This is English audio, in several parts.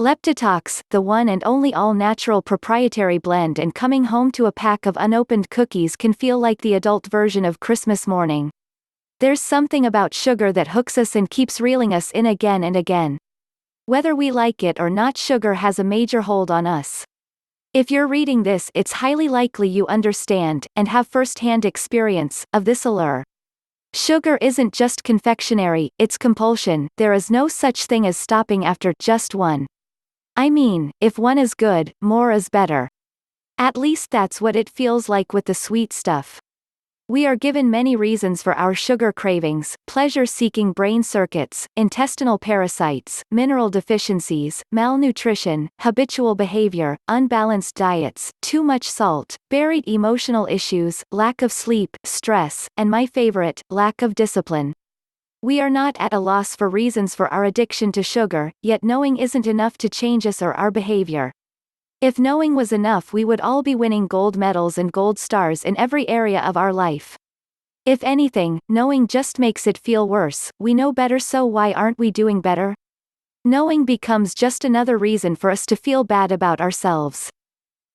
Leptitox, the one and only all-natural proprietary blend, and coming home to a pack of unopened cookies can feel like the adult version of Christmas morning. There's something about sugar that hooks us and keeps reeling us in again and again. Whether we like it or not, sugar has a major hold on us. If you're reading this, it's highly likely you understand, and have first-hand experience, of this allure. Sugar isn't just confectionery, it's compulsion. There is no such thing as stopping after just one. I mean, if one is good, more is better. At least that's what it feels like with the sweet stuff. We are given many reasons for our sugar cravings: pleasure-seeking brain circuits, intestinal parasites, mineral deficiencies, malnutrition, habitual behavior, unbalanced diets, too much salt, buried emotional issues, lack of sleep, stress, and my favorite, lack of discipline. We are not at a loss for reasons for our addiction to sugar, yet knowing isn't enough to change us or our behavior. If knowing was enough, we would all be winning gold medals and gold stars in every area of our life. If anything, knowing just makes it feel worse. We know better, so why aren't we doing better? Knowing becomes just another reason for us to feel bad about ourselves.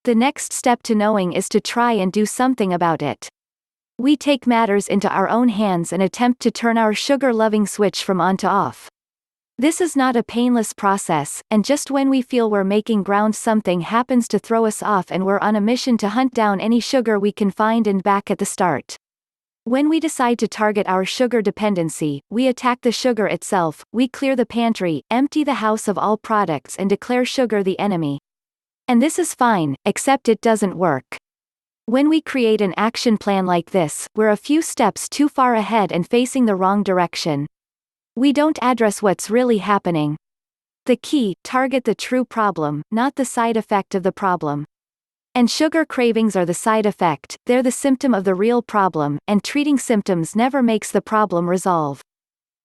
The next step to knowing is to try and do something about it. We take matters into our own hands and attempt to turn our sugar-loving switch from on to off. This is not a painless process, and just when we feel we're making ground, something happens to throw us off and we're on a mission to hunt down any sugar we can find and back at the start. When we decide to target our sugar dependency, we attack the sugar itself. We clear the pantry, empty the house of all products, and declare sugar the enemy. And this is fine, except it doesn't work. When we create an action plan like this, we're a few steps too far ahead and facing the wrong direction. We don't address what's really happening. The key: target the true problem, not the side effect of the problem. And sugar cravings are the side effect. They're the symptom of the real problem, and treating symptoms never makes the problem resolve.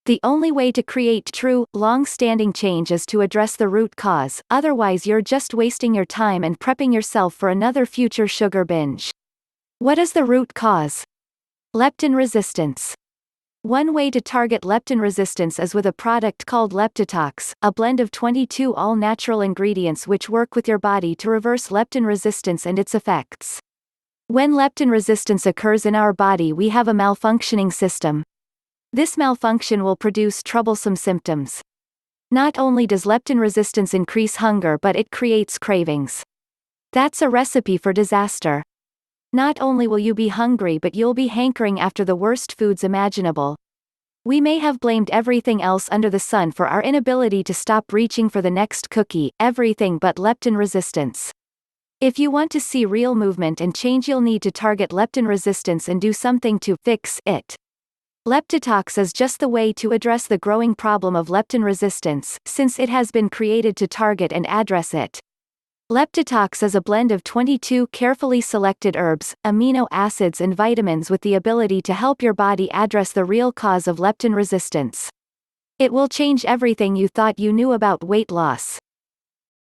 The only way to create true, long-standing change is to address the root cause, otherwise you're just wasting your time and prepping yourself for another future sugar binge. What is the root cause? Leptin resistance. One way to target leptin resistance is with a product called Leptitox, a blend of 22 all-natural ingredients which work with your body to reverse leptin resistance and its effects. When leptin resistance occurs in our body, we have a malfunctioning system. This malfunction will produce troublesome symptoms. Not only does leptin resistance increase hunger, but it creates cravings. That's a recipe for disaster. Not only will you be hungry, but you'll be hankering after the worst foods imaginable. We may have blamed everything else under the sun for our inability to stop reaching for the next cookie, everything but leptin resistance. If you want to see real movement and change, you'll need to target leptin resistance and do something to fix it. Leptitox is just the way to address the growing problem of leptin resistance, since it has been created to target and address it. Leptitox is a blend of 22 carefully selected herbs, amino acids and vitamins with the ability to help your body address the real cause of leptin resistance. It will change everything you thought you knew about weight loss.